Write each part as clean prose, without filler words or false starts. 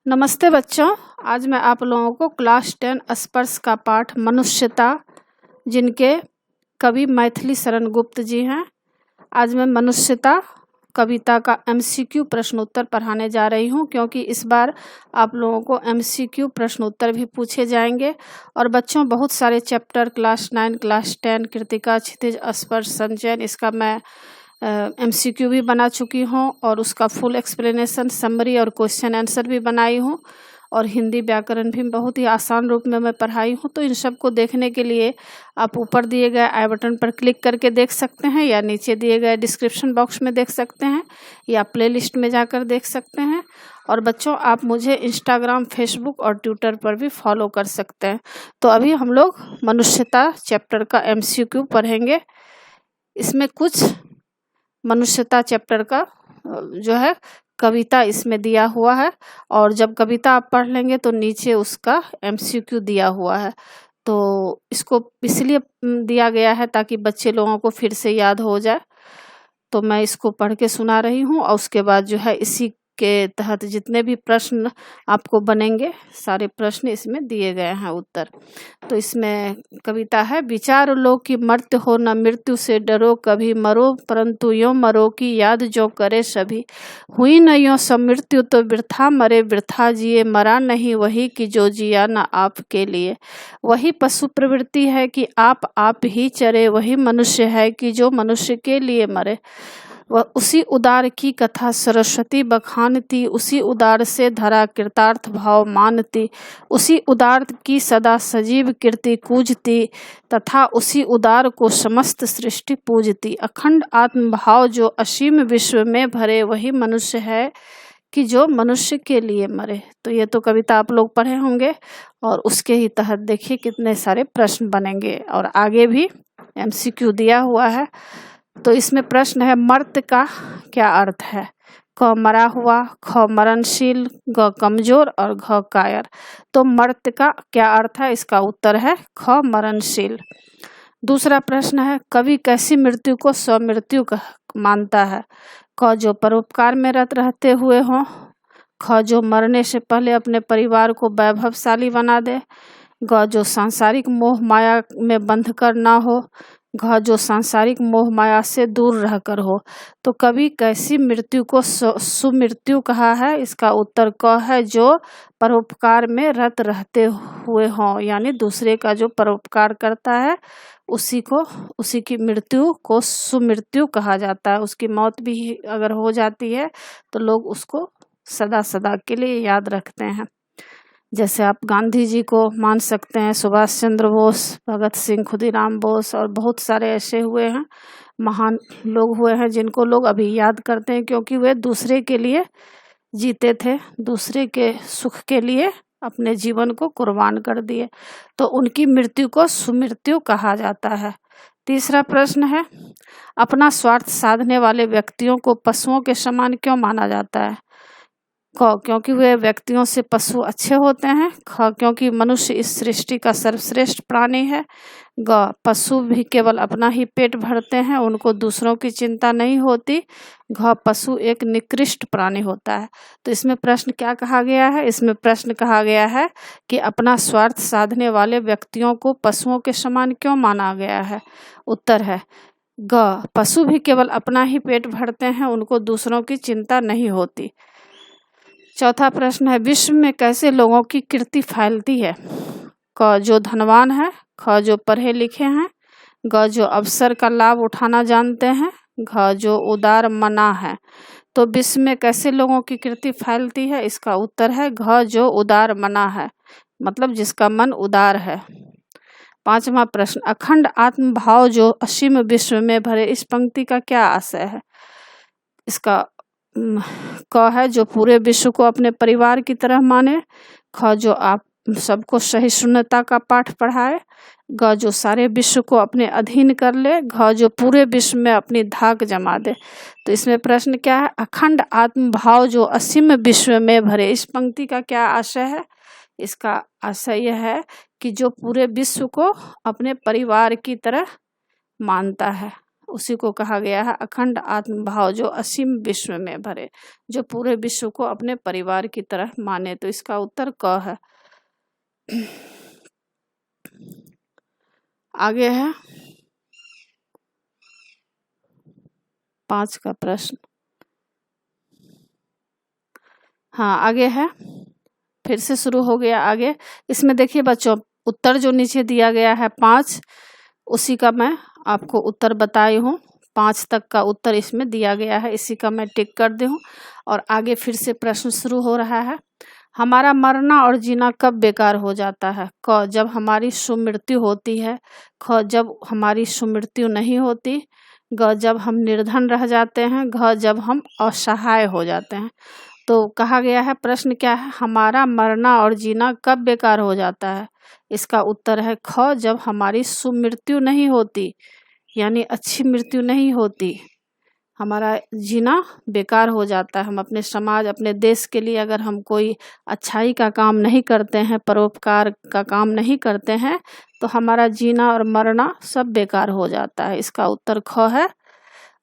नमस्ते बच्चों। आज मैं आप लोगों को क्लास 10 स्पर्श का पाठ मनुष्यता, जिनके कवि मैथिली शरण गुप्त जी हैं, आज मैं मनुष्यता कविता का MCQ प्रश्न उत्तर पढ़ाने जा रही हूं, क्योंकि इस बार आप लोगों को MCQ प्रश्न उत्तर भी पूछे जाएंगे। और बच्चों, बहुत सारे चैप्टर क्लास 9, क्लास 10, कृतिका, क्षितिज, स्पर्श, संचयन, इसका मैं MCQ भी बना चुकी हूँ और उसका फुल एक्सप्लेनेशन, समरी और क्वेश्चन आंसर भी बनाई हूँ। और हिंदी व्याकरण भी बहुत ही आसान रूप में मैं पढ़ाई हूँ। तो इन सब को देखने के लिए आप ऊपर दिए गए आई बटन पर क्लिक करके देख सकते हैं, या नीचे दिए गए डिस्क्रिप्शन बॉक्स में देख सकते हैं, या प्लेलिस्ट में जाकर देख सकते हैं। और बच्चों, आप मुझे इंस्टाग्राम, फेसबुक और ट्विटर पर भी फॉलो कर सकते हैं। तो अभी हम लोग मनुष्यता चैप्टर का MCQ पढ़ेंगे। इसमें कुछ मनुष्यता चैप्टर का जो है कविता इसमें दिया हुआ है, और जब कविता आप पढ़ लेंगे तो नीचे उसका MCQ दिया हुआ है। तो इसको इसलिए दिया गया है ताकि बच्चे लोगों को फिर से याद हो जाए। तो मैं इसको पढ़ के सुना रही हूँ, और उसके बाद जो है इसी के तहत जितने भी प्रश्न आपको बनेंगे, सारे प्रश्न इसमें दिए गए हैं उत्तर। तो इसमें कविता है। विचार लो कि मर्त्य हो न मृत्यु से डरो, कभी मरो परंतु यो मरो कि याद जो करे सभी। हुई न यो सब मृत्यु तो वृथा मरे, वृथा जिए मरा नहीं वही कि जो जिया न आपके लिए। वही पशु प्रवृत्ति है कि आप ही चरे, वही मनुष्य है कि जो मनुष्य के लिए मरे। वह उसी उदार की कथा सरस्वती बखानती, उसी उदार से धरा कृतार्थ भाव मानती। उसी उदार की सदा सजीव कीर्ति कूजती, तथा उसी उदार को समस्त सृष्टि पूजती। अखंड आत्मभाव जो असीम विश्व में भरे, वही मनुष्य है कि जो मनुष्य के लिए मरे। तो ये तो कविता आप लोग पढ़े होंगे, और उसके ही तहत देखिए कितने सारे प्रश्न बनेंगे, और आगे भी MCQ दिया हुआ है। तो इसमें प्रश्न है, मर्त्य का क्या अर्थ है? क मरा हुआ, ख मरणशील, ग कमजोर और घ कायर। तो मर्त्य का क्या अर्थ है? इसका उत्तर है ख मरणशील। दूसरा प्रश्न है, कवि कैसी मृत्यु को स्वमृत्यु मानता है? क जो परोपकार में रत रहते हुए हों, ख जो मरने से पहले अपने परिवार को वैभवशाली बना दे, ग जो सांसारिक मोह माया में बंध कर ना हो, घ जो सांसारिक मोह माया से दूर रहकर हो। तो कवि कैसी मृत्यु को सुमृत्यु कहा है? इसका उत्तर क है, जो परोपकार में रत रहते हुए हों, यानी दूसरे का जो परोपकार करता है उसी की मृत्यु को सुमृत्यु कहा जाता है। उसकी मौत भी अगर हो जाती है तो लोग उसको सदा सदा के लिए याद रखते हैं। जैसे आप गांधी जी को मान सकते हैं, सुभाष चंद्र बोस, भगत सिंह, खुदीराम बोस, और बहुत सारे ऐसे हुए हैं, महान लोग हुए हैं जिनको लोग अभी याद करते हैं, क्योंकि वे दूसरे के लिए जीते थे, दूसरे के सुख के लिए अपने जीवन को कुर्बान कर दिए। तो उनकी मृत्यु को सुमृत्यु कहा जाता है। तीसरा प्रश्न है, अपना स्वार्थ साधने वाले व्यक्तियों को पशुओं के समान क्यों माना जाता है? क क्योंकि वे व्यक्तियों से पशु अच्छे होते हैं। ख क्योंकि मनुष्य इस सृष्टि का सर्वश्रेष्ठ प्राणी है। ग पशु भी केवल अपना ही पेट भरते हैं, उनको दूसरों की चिंता नहीं होती। घ पशु एक निकृष्ट प्राणी होता है। तो इसमें प्रश्न क्या कहा गया है? इसमें प्रश्न कहा गया है कि अपना स्वार्थ साधने वाले व्यक्तियों को पशुओं के समान क्यों माना गया है? उत्तर है ग पशु भी केवल अपना ही पेट भरते हैं, उनको दूसरों की चिंता नहीं होती। चौथा प्रश्न है, विश्व में कैसे लोगों की कीर्ति फैलती है? क जो धनवान है, ख जो पढ़े लिखे हैं, ग जो अवसर का लाभ उठाना जानते हैं, घ जो उदार मना है। तो विश्व में कैसे लोगों की कीर्ति फैलती है? इसका उत्तर है घ जो उदार मना है, मतलब जिसका मन उदार है। पांचवा प्रश्न, अखंड आत्मभाव जो असीम विश्व में भरे, इस पंक्ति का क्या आशय है? इसका क है, जो पूरे विश्व को अपने परिवार की तरह माने। ख जो आप सबको सहिष्णुता का पाठ पढ़ाए। ग जो सारे विश्व को अपने अधीन कर ले। घ जो पूरे विश्व में अपनी धाक जमा दे। तो इसमें प्रश्न क्या है? अखंड आत्मभाव जो असीम विश्व में भरे, इस पंक्ति का क्या आशय है? इसका आशय यह है कि जो पूरे विश्व को अपने परिवार की तरह मानता है, उसी को कहा गया है अखंड आत्मभाव, जो असीम विश्व में भरे, जो पूरे विश्व को अपने परिवार की तरह माने। तो इसका उत्तर क है। आगे है 5 का प्रश्न। हाँ आगे है, फिर से शुरू हो गया आगे। इसमें देखिए बच्चों, उत्तर जो नीचे दिया गया है 5, उसी का मैं आपको उत्तर बताई हूँ। 5 तक का उत्तर इसमें दिया गया है, इसी का मैं टिक कर दी हूँ। और आगे फिर से प्रश्न शुरू हो रहा है। हमारा मरना और जीना कब बेकार हो जाता है? क, जब हमारी सुमृत्यु होती है। ख, जब हमारी सुमृत्यु नहीं होती। ग, जब हम निर्धन रह जाते हैं। घ, जब हम असहाय हो जाते हैं। तो कहा गया है, प्रश्न क्या है, हमारा मरना और जीना कब बेकार हो जाता है? इसका उत्तर है ख, जब हमारी सुमृत्यु नहीं होती, यानी अच्छी मृत्यु नहीं होती, हमारा जीना बेकार हो जाता है। हम अपने समाज, अपने देश के लिए अगर हम कोई अच्छाई का काम नहीं करते हैं, परोपकार का काम नहीं करते हैं, तो हमारा जीना और मरना सब बेकार हो जाता है। इसका उत्तर ख है।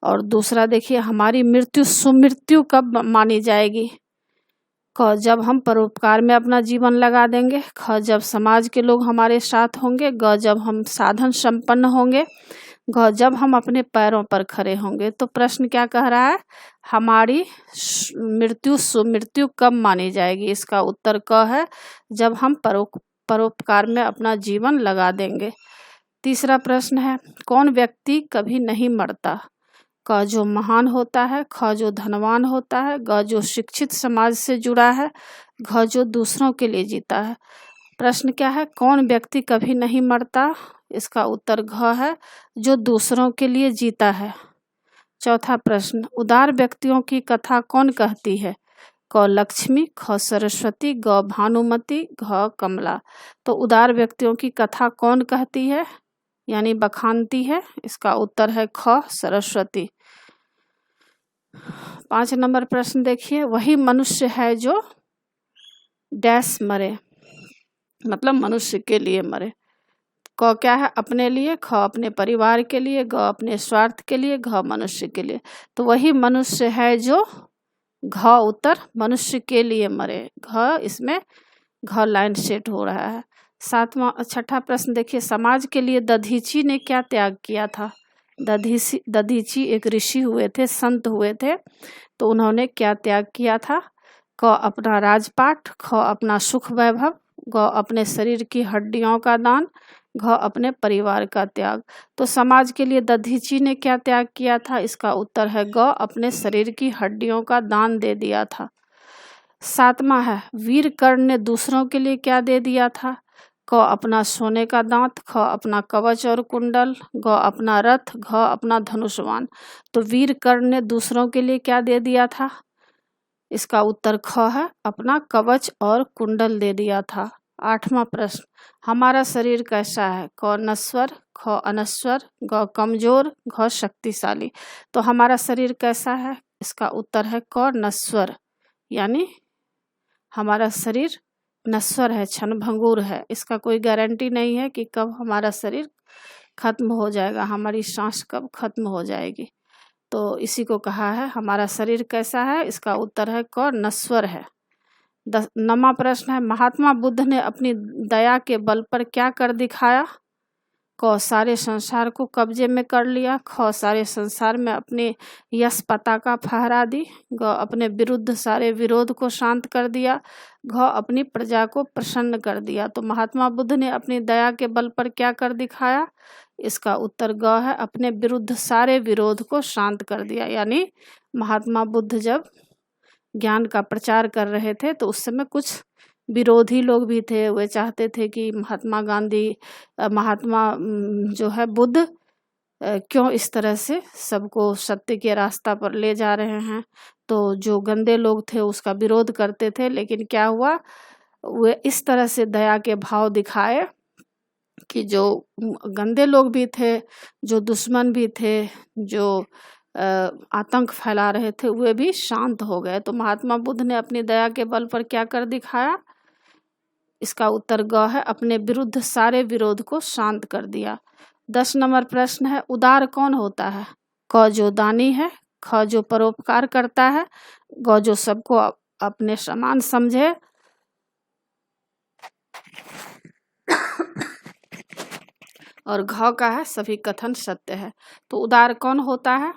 और दूसरा देखिए, हमारी मृत्यु सुमृत्यु कब मानी जाएगी? क, जब हम परोपकार में अपना जीवन लगा देंगे। ख, जब समाज के लोग हमारे साथ होंगे। ग, जब हम साधन संपन्न होंगे। घ, जब हम अपने पैरों पर खड़े होंगे। तो प्रश्न क्या कह रहा है, हमारी मृत्यु सुमृत्यु कब मानी जाएगी? इसका उत्तर क है, जब हम परोपकार में अपना जीवन लगा देंगे। तीसरा प्रश्न है, कौन व्यक्ति कभी नहीं मरता? क, जो महान होता है। ख, जो धनवान होता है। ग, जो शिक्षित समाज से जुड़ा है। घ, जो दूसरों के लिए जीता है। प्रश्न क्या है, कौन व्यक्ति कभी नहीं मरता? इसका उत्तर घ है, जो दूसरों के लिए जीता है। चौथा प्रश्न, उदार व्यक्तियों की कथा कौन कहती है? क, लक्ष्मी। ख, सरस्वती। ग, भानुमति। घ, कमला। तो उदार व्यक्तियों की कथा कौन कहती है, यानी बखानती है? इसका उत्तर है ख, सरस्वती। 5 नंबर प्रश्न देखिए, वही मनुष्य है जो डैश मरे, मतलब मनुष्य के लिए मरे। क क्या है, अपने लिए। ख, अपने परिवार के लिए। ग, अपने स्वार्थ के लिए। घ, मनुष्य के लिए। तो वही मनुष्य है जो, घ उत्तर, मनुष्य के लिए मरे। घ, इसमें घ लाइन सेट हो रहा है। छठा प्रश्न देखिए, समाज के लिए दधीची ने क्या त्याग किया था? दधीची एक ऋषि हुए थे, संत हुए थे, तो उन्होंने क्या त्याग किया था? क, अपना राजपाट। ख, अपना सुख वैभव। ग, अपने शरीर की हड्डियों का दान। घ, अपने परिवार का त्याग। तो समाज के लिए दधीची ने क्या त्याग किया था? इसका उत्तर है ग, अपने शरीर की हड्डियों का दान दे दिया था। 7वां है, वीर कर्ण ने दूसरों के लिए क्या दे दिया था? क, अपना सोने का दांत। ख, अपना कवच और कुंडल। ग, अपना रथ। घ, अपना धनुष्वान। तो वीर कर्ण ने दूसरों के लिए क्या दे दिया था? इसका उत्तर ख है, अपना कवच और कुंडल दे दिया था। 8वां प्रश्न, हमारा शरीर कैसा है? क, नश्वर। ख, अनश्वर। ग, कमजोर। घ, शक्तिशाली। तो हमारा शरीर कैसा है? इसका उत्तर है क, नश्वर, यानी हमारा शरीर नश्वर है, क्षणभंगुर है। इसका कोई गारंटी नहीं है कि कब हमारा शरीर खत्म हो जाएगा, हमारी सांस कब खत्म हो जाएगी। तो इसी को कहा है हमारा शरीर कैसा है? इसका उत्तर है क, नश्वर है। 9वां प्रश्न है, महात्मा बुद्ध ने अपनी दया के बल पर क्या कर दिखाया? क, सारे संसार को कब्जे में कर लिया। ख, सारे संसार में अपनी यश पताका फहरा दी। ग, अपने विरुद्ध सारे विरोध को शांत कर दिया। घ, अपनी प्रजा को प्रसन्न कर दिया। तो महात्मा बुद्ध ने अपनी दया के बल पर क्या कर दिखाया? इसका उत्तर ग है, अपने विरुद्ध सारे विरोध को शांत कर दिया। यानी महात्मा बुद्ध जब ज्ञान का प्रचार कर रहे थे तो उस समय कुछ विरोधी लोग भी थे। वे चाहते थे कि महात्मा जो है बुद्ध क्यों इस तरह से सबको सत्य के रास्ता पर ले जा रहे हैं। तो जो गंदे लोग थे उसका विरोध करते थे, लेकिन क्या हुआ, वे इस तरह से दया के भाव दिखाए कि जो गंदे लोग भी थे, जो दुश्मन भी थे, जो आतंक फैला रहे थे, वे भी शांत हो गए। तो महात्मा बुद्ध ने अपनी दया के बल पर क्या कर दिखाया? इसका उत्तर ग है, अपने विरुद्ध सारे विरोध को शांत कर दिया। 10 नंबर प्रश्न है, उदार कौन होता है? क जो दानी है, ख जो परोपकार करता है, ग जो सबको अपने समान समझे, और घ का है सभी कथन सत्य है। तो उदार कौन होता है?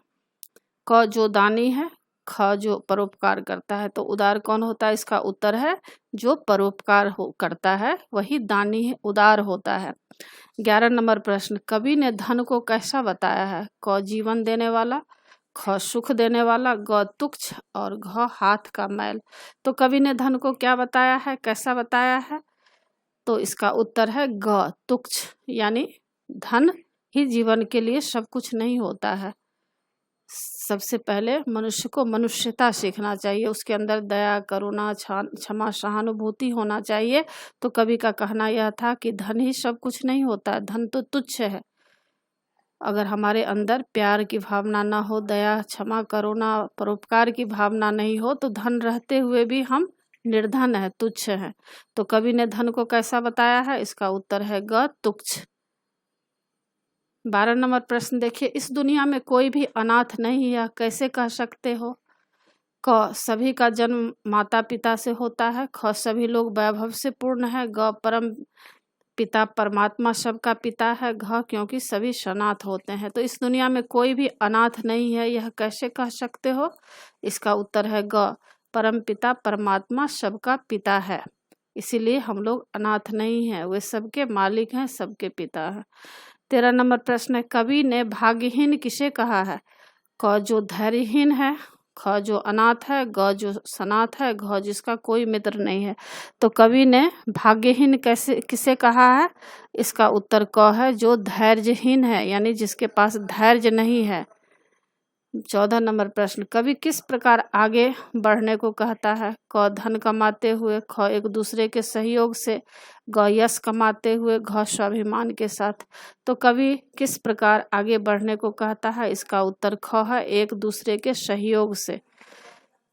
क जो दानी है, ख जो परोपकार करता है। तो उदार कौन होता है? इसका उत्तर है जो परोपकार करता है वही दानी है, उदार होता है। 11 नंबर प्रश्न, कवि ने धन को कैसा बताया है? क जीवन देने वाला, ख सुख देने वाला, ग तुच्छ और घ हाथ का मैल। तो कवि ने धन को क्या बताया है, कैसा बताया है? तो इसका उत्तर है ग तुच्छ, यानी धन ही जीवन के लिए सब कुछ नहीं होता है। सबसे पहले मनुष्य को मनुष्यता सीखना चाहिए, उसके अंदर दया, करुणा, क्षमा, सहानुभूति होना चाहिए। तो कवि का कहना यह था कि धन ही सब कुछ नहीं होता है, धन तो तुच्छ है। अगर हमारे अंदर प्यार की भावना ना हो, दया, क्षमा, करुणा, परोपकार की भावना नहीं हो, तो धन रहते हुए भी हम निर्धन है, तुच्छ है। तो कवि ने धन को कैसा बताया है? इसका उत्तर है ग तुच्छ। 12 नंबर प्रश्न देखिए, इस दुनिया में कोई भी अनाथ नहीं है, कैसे कह सकते हो? क सभी का जन्म माता पिता से होता है, ख सभी लोग वैभव से पूर्ण है, ग परम पिता परमात्मा सबका पिता है, घ क्योंकि सभी सनाथ होते हैं। तो इस दुनिया में कोई भी अनाथ नहीं है, यह कैसे कह सकते हो? इसका उत्तर है ग परम पिता परमात्मा सबका पिता है, इसीलिए हम लोग अनाथ नहीं हैं, वे सबके मालिक हैं, सबके पिता हैं। 13 नंबर प्रश्न है, कवि ने भाग्यहीन किसे कहा है? क जो धैर्यहीन है, ख जो अनाथ है, ग जो सनाथ है, घ जिसका कोई मित्र नहीं है। तो कवि ने भाग्यहीन किसे कहा है? इसका उत्तर क है जो धैर्यहीन है, यानी जिसके पास धैर्य नहीं है। 14 नंबर प्रश्न, कवि किस प्रकार आगे बढ़ने को कहता है? क धन कमाते हुए, ख एक दूसरे के सहयोग से, ग यश कमाते हुए, घ स्वाभिमान के साथ। तो कवि किस प्रकार आगे बढ़ने को कहता है? इसका उत्तर ख है एक दूसरे के सहयोग से।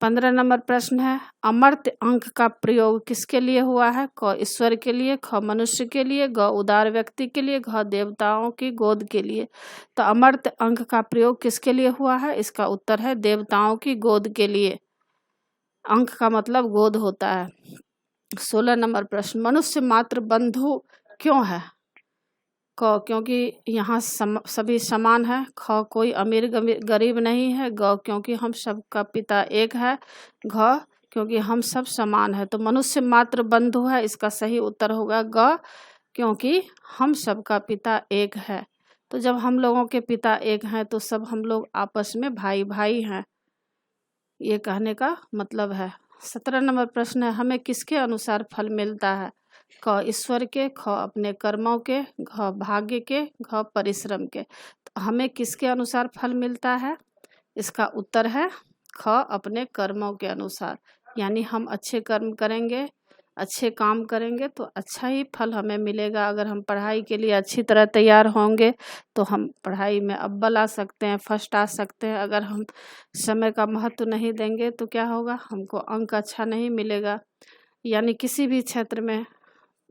15 नंबर प्रश्न है, अमर्त्य अंक का प्रयोग किसके लिए हुआ है? क ईश्वर के लिए, ख मनुष्य के लिए, ग उदार व्यक्ति के लिए, घ देवताओं की गोद के लिए। तो अमर्त्य अंक का प्रयोग किसके लिए हुआ है? इसका उत्तर है देवताओं की गोद के लिए। अंक का मतलब गोद होता है। 16 नंबर प्रश्न, मनुष्य मात्र बंधु क्यों है? क क्योंकि यहाँ सभी समान है, ख कोई अमीर गरीब नहीं है, ग क्योंकि हम सबका पिता एक है, घ क्योंकि हम सब समान है। तो मनुष्य मात्र बंधु है, इसका सही उत्तर होगा ग क्योंकि हम सबका पिता एक है। तो जब हम लोगों के पिता एक हैं तो सब हम लोग आपस में भाई भाई हैं, ये कहने का मतलब है। 17 नंबर प्रश्न है, हमें किसके अनुसार फल मिलता है? क ईश्वर के, ख अपने कर्मों के, घ भाग्य के, घ परिश्रम के। तो हमें किसके अनुसार फल मिलता है? इसका उत्तर है ख अपने कर्मों के अनुसार, यानी हम अच्छे कर्म करेंगे, अच्छे काम करेंगे तो अच्छा ही फल हमें मिलेगा। अगर हम पढ़ाई के लिए अच्छी तरह तैयार होंगे तो हम पढ़ाई में अव्वल आ सकते हैं, फर्स्ट आ सकते हैं। अगर हम समय का महत्व नहीं देंगे तो क्या होगा? हमको अंक अच्छा नहीं मिलेगा। यानी किसी भी क्षेत्र में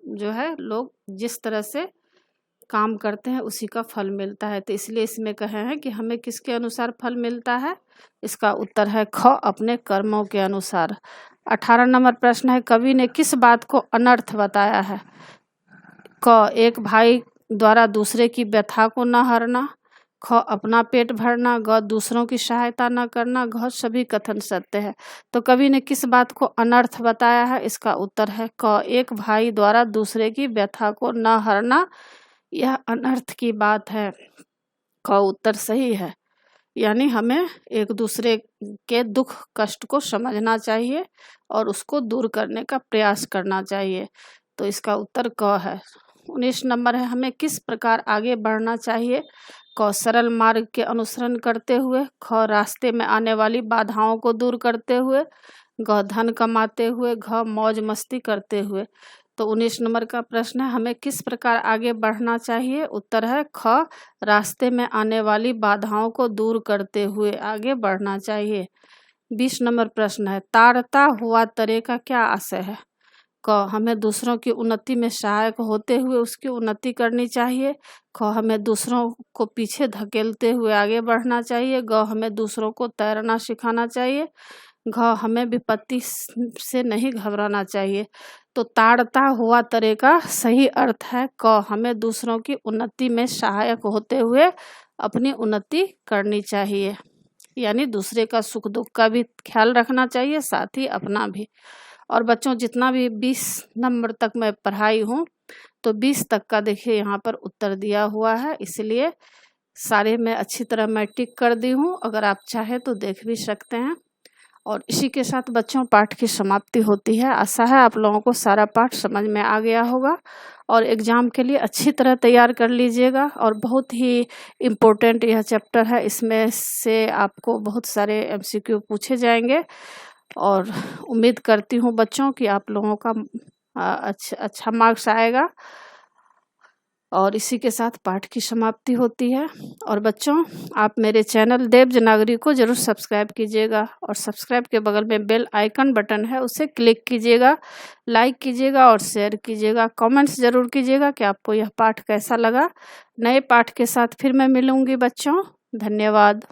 जो है लोग जिस तरह से काम करते हैं उसी का फल मिलता है। तो इसलिए इसमें कहे हैं कि हमें किसके अनुसार फल मिलता है? इसका उत्तर है ख अपने कर्मों के अनुसार। 18 नंबर प्रश्न है, कवि ने किस बात को अनर्थ बताया है? क एक भाई द्वारा दूसरे की व्यथा को न हरना, ख अपना पेट भरना, ग दूसरों की सहायता न करना, घ सभी कथन सत्य है। तो कवि ने किस बात को अनर्थ बताया है? इसका उत्तर है क एक भाई द्वारा दूसरे की व्यथा को न हरना, यह अनर्थ की बात है। क उत्तर सही है, यानी हमें एक दूसरे के दुख कष्ट को समझना चाहिए और उसको दूर करने का प्रयास करना चाहिए। तो इसका उत्तर क है। 19 नंबर है, हमें किस प्रकार आगे बढ़ना चाहिए? क सरल मार्ग के अनुसरण करते हुए, ख रास्ते में आने वाली बाधाओं को दूर करते हुए, ग धन कमाते हुए, घ मौज मस्ती करते हुए। तो 19 नंबर का प्रश्न है, हमें किस प्रकार आगे बढ़ना चाहिए? उत्तर है ख रास्ते में आने वाली बाधाओं को दूर करते हुए आगे बढ़ना चाहिए। 20 नंबर प्रश्न है, ताड़ता हुआ तरे का क्या आशय है? क हमें दूसरों की उन्नति में सहायक होते हुए उसकी उन्नति करनी चाहिए। ख हमें दूसरों को पीछे धकेलते हुए आगे बढ़ना चाहिए। ग हमें दूसरों को तैरना सिखाना चाहिए। घ हमें विपत्ति से नहीं घबराना चाहिए। तो ताड़ता हुआ तरे का सही अर्थ है क हमें दूसरों की उन्नति में सहायक होते हुए अपनी उन्नति करनी चाहिए, यानी दूसरे का सुख दुख का भी ख्याल रखना चाहिए, साथ ही अपना भी। और बच्चों जितना भी 20 नंबर तक मैं पढ़ाई हूँ तो 20 तक का देखिए यहाँ पर उत्तर दिया हुआ है, इसलिए सारे मैं अच्छी तरह मैं टिक कर दी हूँ। अगर आप चाहे तो देख भी सकते हैं। और इसी के साथ बच्चों पाठ की समाप्ति होती है। आशा है आप लोगों को सारा पाठ समझ में आ गया होगा और एग्ज़ाम के लिए अच्छी तरह तैयार कर लीजिएगा। और बहुत ही इम्पोर्टेंट यह चैप्टर है, इसमें से आपको बहुत सारे MCQ पूछे जाएंगे और उम्मीद करती हूँ बच्चों कि आप लोगों का अच्छा मार्क्स आएगा। और इसी के साथ पाठ की समाप्ति होती है। और बच्चों आप मेरे चैनल देव नागरी को ज़रूर सब्सक्राइब कीजिएगा और सब्सक्राइब के बगल में बेल आइकन बटन है, उसे क्लिक कीजिएगा, लाइक कीजिएगा और शेयर कीजिएगा। कमेंट्स ज़रूर कीजिएगा कि आपको यह पाठ कैसा लगा। नए पाठ के साथ फिर मैं मिलूँगी बच्चों। धन्यवाद।